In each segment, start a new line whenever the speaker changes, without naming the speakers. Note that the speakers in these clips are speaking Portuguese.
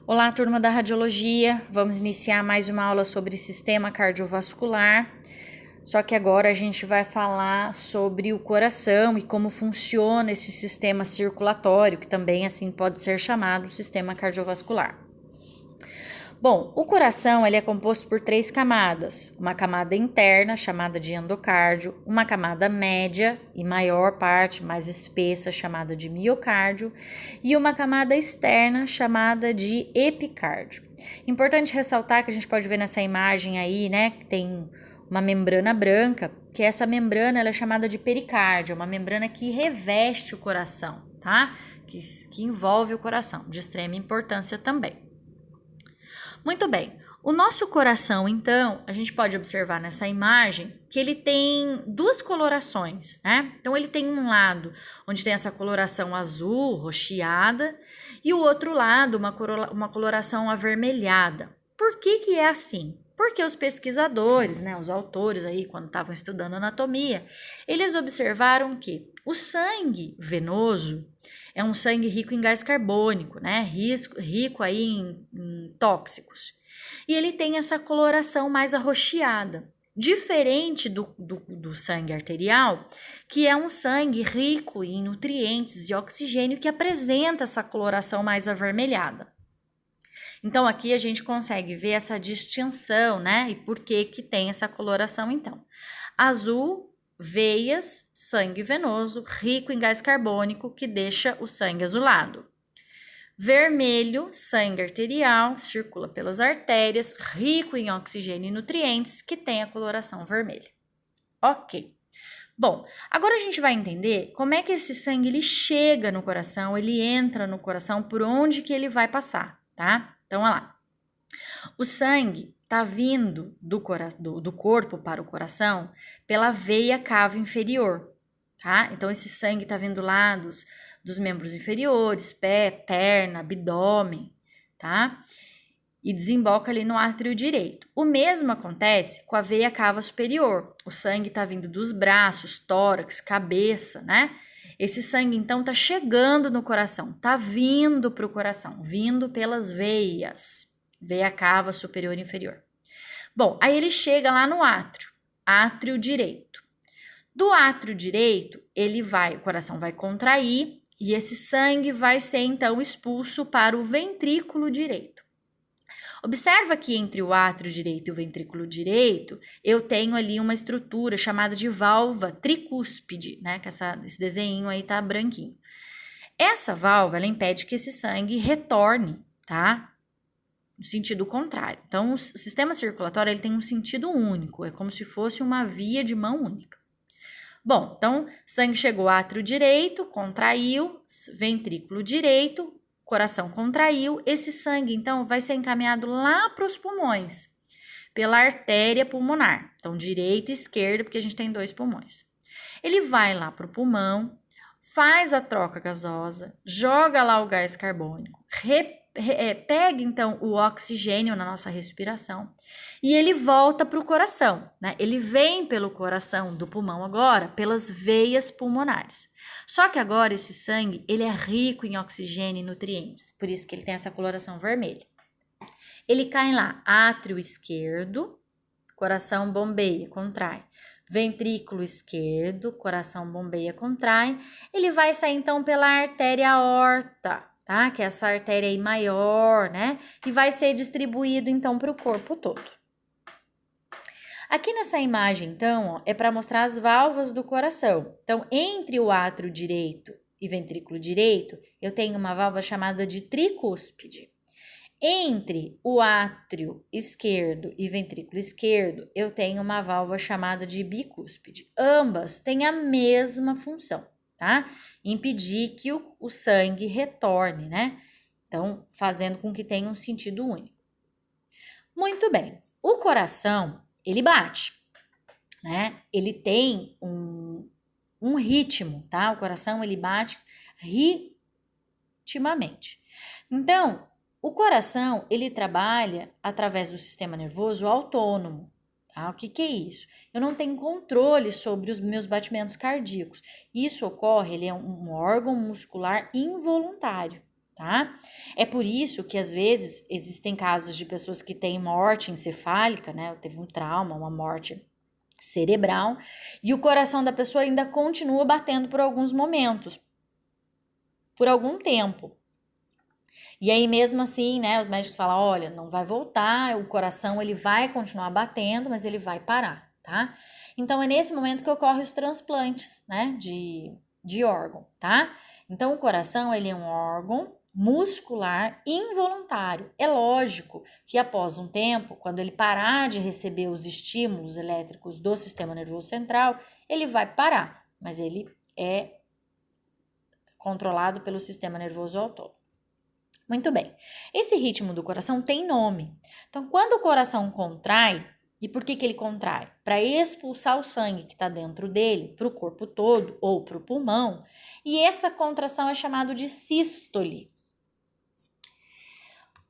Olá, turma da radiologia. Vamos iniciar mais uma aula sobre sistema cardiovascular. Só que agora a gente vai falar sobre o coração e como funciona esse sistema circulatório, que também assim pode ser chamado sistema cardiovascular. Bom, o coração ele é composto por 3 camadas, uma camada interna chamada de endocárdio, uma camada média e maior parte, mais espessa, chamada de miocárdio, e uma camada externa chamada de epicárdio. Importante ressaltar que a gente pode ver nessa imagem aí, né, que tem uma membrana branca, que essa membrana ela é chamada de pericárdio, uma membrana que reveste o coração, tá? Que envolve o coração, de extrema importância também. Muito bem, o nosso coração, então, a gente pode observar nessa imagem que ele tem 2 colorações, né? Então, ele tem um lado onde tem essa coloração azul, roxeada, e o outro lado, uma coloração avermelhada. Por que é assim? Porque os pesquisadores, né, os autores aí, quando estavam estudando anatomia, eles observaram que o sangue venoso é um sangue rico em gás carbônico, né? Rico aí em tóxicos. E ele tem essa coloração mais arroxeada, diferente do sangue arterial, que é um sangue rico em nutrientes e oxigênio que apresenta essa coloração mais avermelhada. Então, aqui a gente consegue ver essa distinção, né? E por que tem essa coloração, então. Azul, veias, sangue venoso, rico em gás carbônico, que deixa o sangue azulado. Vermelho, sangue arterial, circula pelas artérias, rico em oxigênio e nutrientes, que tem a coloração vermelha. Ok. Bom, agora a gente vai entender como é que esse sangue ele chega no coração, ele entra no coração, por onde que ele vai passar, tá? Então, olha lá. O sangue está vindo do corpo para o coração pela veia cava inferior, tá? Então, esse sangue está vindo lá dos membros inferiores, pé, perna, abdômen, tá? E desemboca ali no átrio direito. O mesmo acontece com a veia cava superior. O sangue está vindo dos braços, tórax, cabeça, né? Esse sangue, então, está chegando no coração, está vindo para o coração, vindo pelas veias, veia cava superior e inferior. Bom, aí ele chega lá no átrio direito. Do átrio direito, o coração vai contrair e esse sangue vai ser, então, expulso para o ventrículo direito. Observa que entre o átrio direito e o ventrículo direito, eu tenho ali uma estrutura chamada de válvula tricúspide, né? Que esse desenho aí tá branquinho. Essa válvula, ela impede que esse sangue retorne, tá? No sentido contrário. Então, o sistema circulatório, ele tem um sentido único, é como se fosse uma via de mão única. Bom, então, sangue chegou ao átrio direito, contraiu, ventrículo direito, coração contraiu, esse sangue, então, vai ser encaminhado lá para os pulmões, pela artéria pulmonar. Então, direita e esquerda, porque a gente tem 2 pulmões. Ele vai lá para o pulmão, faz a troca gasosa, joga lá o gás carbônico, pega, então, o oxigênio na nossa respiração e ele volta para o coração, né? Ele vem pelo coração do pulmão agora, pelas veias pulmonares. Só que agora esse sangue, ele é rico em oxigênio e nutrientes, por isso que ele tem essa coloração vermelha. Ele cai lá, átrio esquerdo, coração bombeia, contrai. Ventrículo esquerdo, coração bombeia, contrai. Ele vai sair então pela artéria aorta, tá? Que é essa artéria aí maior, né? E vai ser distribuído então para o corpo todo. Aqui nessa imagem, então, ó, é para mostrar as válvulas do coração. Então, entre o átrio direito e ventrículo direito, eu tenho uma válvula chamada de tricúspide. Entre o átrio esquerdo e ventrículo esquerdo, eu tenho uma válvula chamada de bicúspide. Ambas têm a mesma função, tá? Impedir que o sangue retorne, né? Então, fazendo com que tenha um sentido único. Muito bem. O coração, ele bate, né? Ele tem um ritmo, tá? O coração, ele bate ritmamente. Então, o coração, ele trabalha através do sistema nervoso autônomo, tá? O que é isso? Eu não tenho controle sobre os meus batimentos cardíacos. Isso ocorre, ele é um órgão muscular involuntário, tá? É por isso que às vezes existem casos de pessoas que têm morte encefálica, né? Teve um trauma, uma morte cerebral, e o coração da pessoa ainda continua batendo por alguns momentos, por algum tempo. E aí mesmo assim, né, os médicos falam, olha, não vai voltar, o coração ele vai continuar batendo, mas ele vai parar, tá? Então é nesse momento que ocorrem os transplantes, né, de órgão, tá? Então o coração ele é um órgão muscular involuntário. É lógico que após um tempo, quando ele parar de receber os estímulos elétricos do sistema nervoso central, ele vai parar, mas ele é controlado pelo sistema nervoso autônomo. Muito bem. Esse ritmo do coração tem nome. Então, quando o coração contrai, e por que ele contrai? Para expulsar o sangue que está dentro dele para o corpo todo ou para o pulmão, e essa contração é chamada de sístole.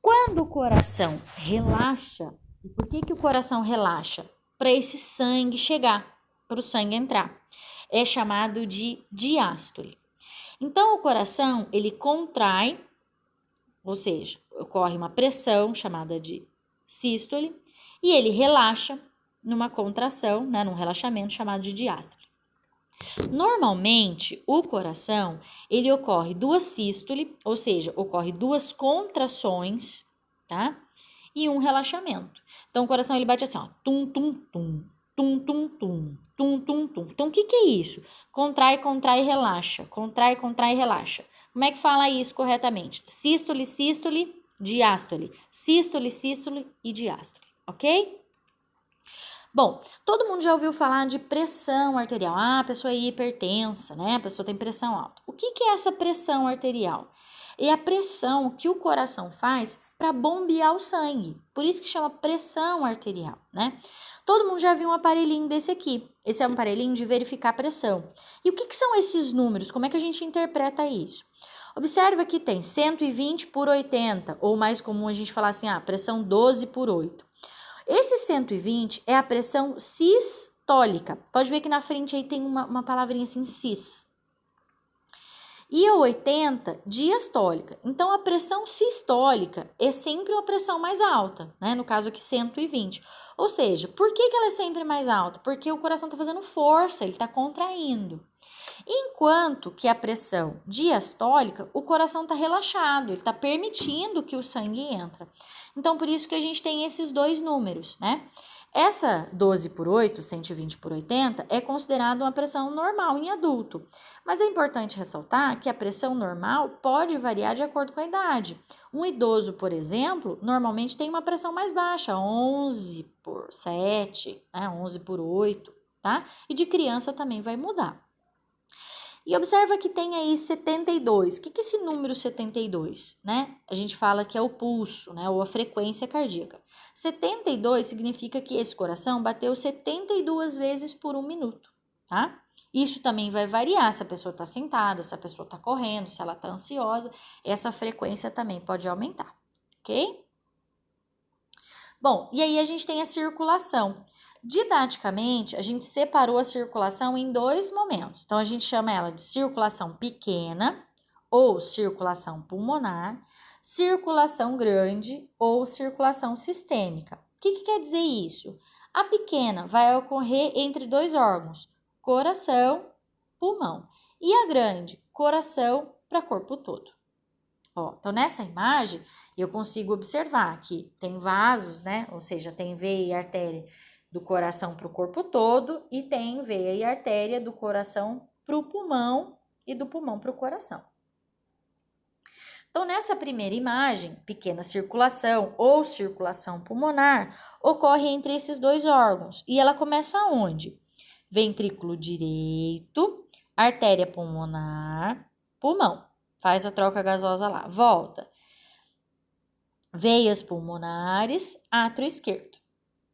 Quando o coração relaxa, e por que o coração relaxa? Para esse sangue chegar, para o sangue entrar. É chamado de diástole. Então, o coração, ele contrai, ou seja, ocorre uma pressão chamada de sístole, e ele relaxa numa contração, né, num relaxamento chamado de diástole. Normalmente, o coração, ele ocorre duas sístole, ou seja, ocorre duas contrações, tá? E um relaxamento. Então, o coração, ele bate assim, ó, tum, tum, tum, tum, tum, tum, tum, tum, tum. Então, o que é isso? Contrai, contrai, relaxa. Contrai, contrai, relaxa. Como é que fala isso corretamente? Sístole, sístole, diástole. Sístole, sístole e diástole, ok? Bom, todo mundo já ouviu falar de pressão arterial. Ah, a pessoa é hipertensa, né? A pessoa tem pressão alta. O que é essa pressão arterial? É a pressão que o coração faz para bombear o sangue. Por isso que chama pressão arterial, né? Todo mundo já viu um aparelhinho desse aqui. Esse é um aparelhinho de verificar a pressão. E o que são esses números? Como é que a gente interpreta isso? Observa que tem 120 por 80, ou mais comum a gente falar assim, pressão 12 por 8. Esse 120 é a pressão sistólica. Pode ver que na frente aí tem uma palavrinha assim, sis. E a 80, diastólica. Então, a pressão sistólica é sempre uma pressão mais alta, né? No caso aqui, 120. Ou seja, por que ela é sempre mais alta? Porque o coração está fazendo força, ele está contraindo. Enquanto que a pressão diastólica, o coração está relaxado, ele está permitindo que o sangue entre. Então, por isso que a gente tem esses dois números, né? Essa 12 por 8, 120 por 80, é considerada uma pressão normal em adulto. Mas é importante ressaltar que a pressão normal pode variar de acordo com a idade. Um idoso, por exemplo, normalmente tem uma pressão mais baixa, 11 por 7, né? 11 por 8, tá? E de criança também vai mudar. E observa que tem aí 72. O que é esse número 72, né? A gente fala que é o pulso, né? Ou a frequência cardíaca. 72 significa que esse coração bateu 72 vezes por 1 minuto, tá? Isso também vai variar se a pessoa está sentada, se a pessoa está correndo, se ela está ansiosa. Essa frequência também pode aumentar, ok? Bom, e aí a gente tem a circulação. Didaticamente, a gente separou a circulação em dois momentos. Então, a gente chama ela de circulação pequena ou circulação pulmonar, circulação grande ou circulação sistêmica. O que quer dizer isso? A pequena vai ocorrer entre dois órgãos, coração, pulmão. E a grande, coração para corpo todo. Então, nessa imagem, eu consigo observar que tem vasos, né? Ou seja, tem veia e artéria do coração para o corpo todo e tem veia e artéria do coração para o pulmão e do pulmão para o coração. Então, nessa primeira imagem, pequena circulação ou circulação pulmonar ocorre entre esses dois órgãos. E ela começa onde? Ventrículo direito, artéria pulmonar, pulmão. Faz a troca gasosa lá, volta. Veias pulmonares, átrio esquerdo.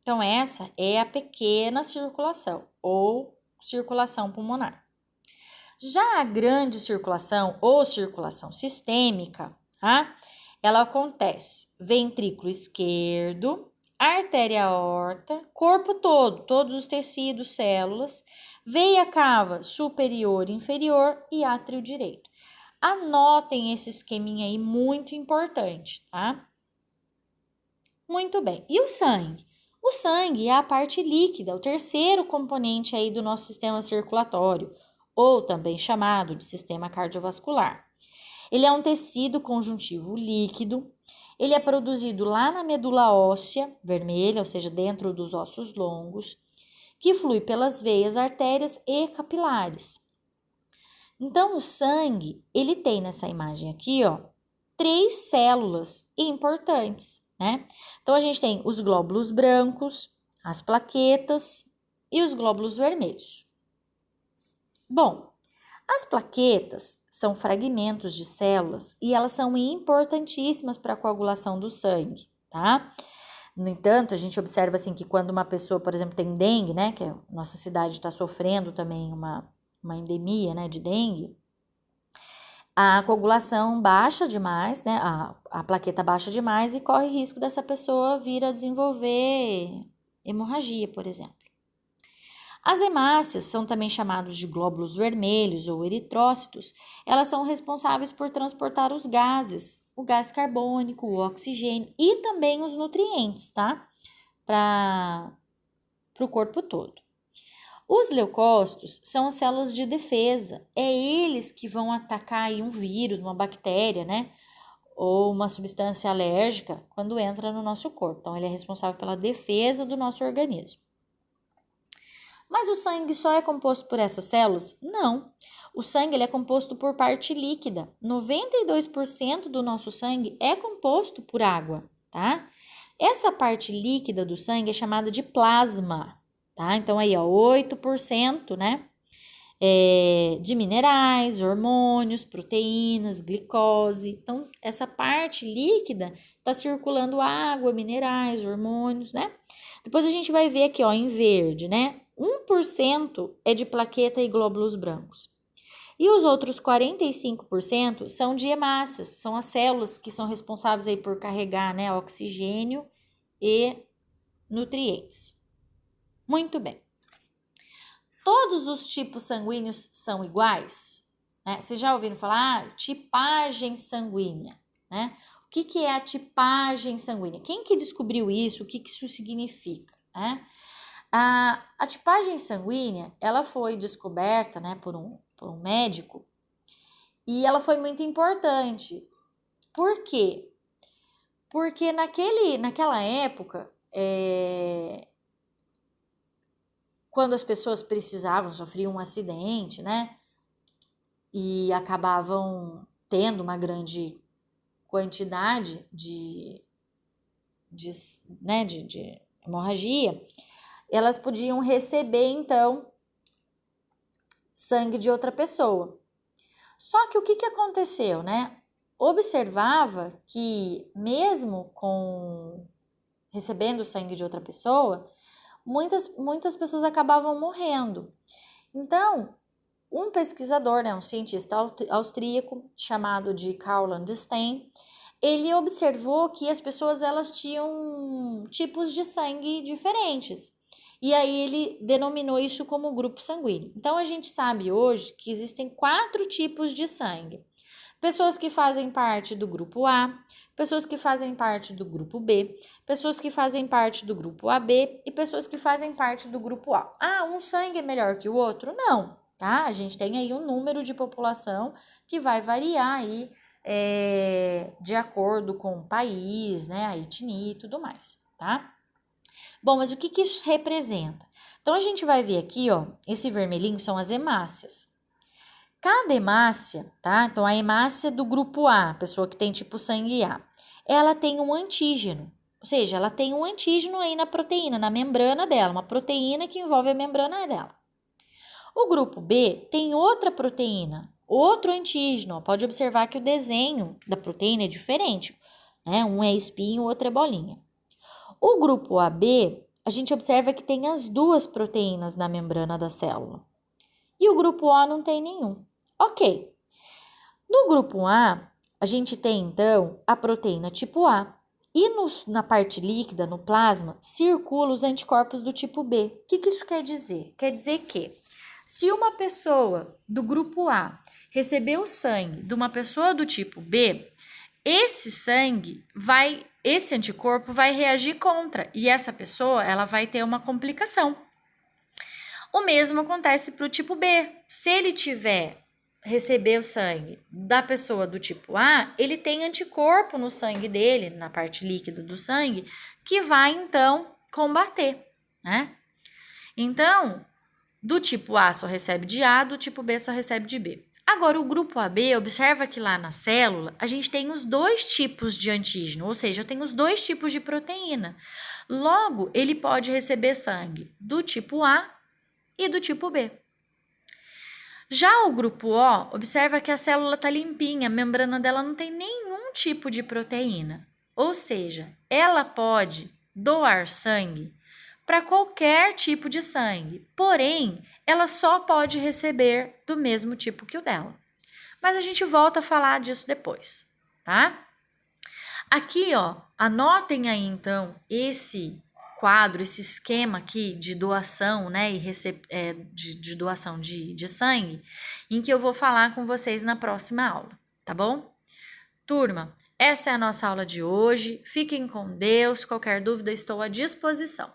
Então, essa é a pequena circulação ou circulação pulmonar. Já a grande circulação ou circulação sistêmica, tá? Ela acontece ventrículo esquerdo, artéria aorta, corpo todo, todos os tecidos, células, veia cava superior e inferior e átrio direito. Anotem esse esqueminha aí, muito importante, tá? Muito bem. E o sangue? O sangue é a parte líquida, o terceiro componente aí do nosso sistema circulatório, ou também chamado de sistema cardiovascular. Ele é um tecido conjuntivo líquido, ele é produzido lá na medula óssea vermelha, ou seja, dentro dos ossos longos, que flui pelas veias, artérias e capilares. Então, o sangue, ele tem nessa imagem aqui, ó, 3 células importantes, né? Então, a gente tem os glóbulos brancos, as plaquetas e os glóbulos vermelhos. Bom, as plaquetas são fragmentos de células e elas são importantíssimas para a coagulação do sangue, tá? No entanto, a gente observa assim que quando uma pessoa, por exemplo, tem dengue, né, que a nossa cidade está sofrendo também uma endemia, né, de dengue, a coagulação baixa demais, né, a plaqueta baixa demais e corre risco dessa pessoa vir a desenvolver hemorragia, por exemplo. As hemácias são também chamados de glóbulos vermelhos ou eritrócitos. Elas são responsáveis por transportar os gases, o gás carbônico, o oxigênio e também os nutrientes, tá? Para o corpo todo. Os leucócitos são as células de defesa. É eles que vão atacar aí um vírus, uma bactéria, né? Ou uma substância alérgica quando entra no nosso corpo. Então, ele é responsável pela defesa do nosso organismo. Mas o sangue só é composto por essas células? Não. O sangue ele é composto por parte líquida. 92% do nosso sangue é composto por água, tá? Essa parte líquida do sangue é chamada de plasma, tá? Então, aí, ó, 8%, né? De minerais, hormônios, proteínas, glicose. Então, essa parte líquida está circulando água, minerais, hormônios, né? Depois a gente vai ver aqui, ó, em verde, né? 1% é de plaqueta e glóbulos brancos. E os outros 45% são de hemácias, são as células que são responsáveis aí por carregar, né, oxigênio e nutrientes. Muito bem. Todos os tipos sanguíneos são iguais? Né? Vocês já ouviram falar? Tipagem sanguínea, né? O que é a tipagem sanguínea? Quem que descobriu isso? O que isso significa, né? A tipagem sanguínea, ela foi descoberta, né, por um médico e ela foi muito importante. Por quê? Porque naquela época, quando as pessoas precisavam, sofriam um acidente, né, e acabavam tendo uma grande quantidade de hemorragia, elas podiam receber, então, sangue de outra pessoa. Só que o que aconteceu, né? Observava que mesmo recebendo o sangue de outra pessoa, muitas pessoas acabavam morrendo. Então, um pesquisador, né, um cientista austríaco chamado de Karl Landstein, ele observou que as pessoas elas tinham tipos de sangue diferentes. E aí ele denominou isso como grupo sanguíneo. Então a gente sabe hoje que existem 4 tipos de sangue. Pessoas que fazem parte do grupo A, pessoas que fazem parte do grupo B, pessoas que fazem parte do grupo AB e pessoas que fazem parte do grupo A. Ah, um sangue é melhor que o outro? Não, tá? A gente tem aí um número de população que vai variar aí de acordo com o país, né, a etnia e tudo mais, tá? Bom, mas o que isso representa? Então, a gente vai ver aqui, ó, esse vermelhinho são as hemácias. Cada hemácia, tá? Então, a hemácia do grupo A, pessoa que tem tipo sangue A, ela tem um antígeno, ou seja, ela tem um antígeno aí na proteína, na membrana dela, uma proteína que envolve a membrana dela. O grupo B tem outra proteína, outro antígeno, ó, pode observar que o desenho da proteína é diferente, né? Um é espinho, o outro é bolinha. O grupo AB, a gente observa que tem as 2 proteínas na membrana da célula. E o grupo O não tem nenhum. Ok. No grupo A, a gente tem, então, a proteína tipo A. E na parte líquida, no plasma, circulam os anticorpos do tipo B. O que isso quer dizer? Quer dizer que Se uma pessoa do grupo A recebeu sangue de uma pessoa do tipo B, esse anticorpo vai reagir contra e essa pessoa ela vai ter uma complicação. O mesmo acontece para o tipo B. Se ele receber o sangue da pessoa do tipo A, ele tem anticorpo no sangue dele, na parte líquida do sangue, que vai então combater, né? Então, do tipo A só recebe de A, do tipo B só recebe de B. Agora, o grupo AB, observa que lá na célula, a gente tem os dois tipos de antígeno, ou seja, eu tenho os dois tipos de proteína. Logo, ele pode receber sangue do tipo A e do tipo B. Já o grupo O, observa que a célula está limpinha, a membrana dela não tem nenhum tipo de proteína. Ou seja, ela pode doar sangue para qualquer tipo de sangue, porém, ela só pode receber do mesmo tipo que o dela. Mas a gente volta a falar disso depois, tá? Aqui, ó, anotem aí então esse quadro, esse esquema aqui de doação, né, de doação de sangue, em que eu vou falar com vocês na próxima aula, tá bom? Turma, essa é a nossa aula de hoje. Fiquem com Deus. Qualquer dúvida, estou à disposição.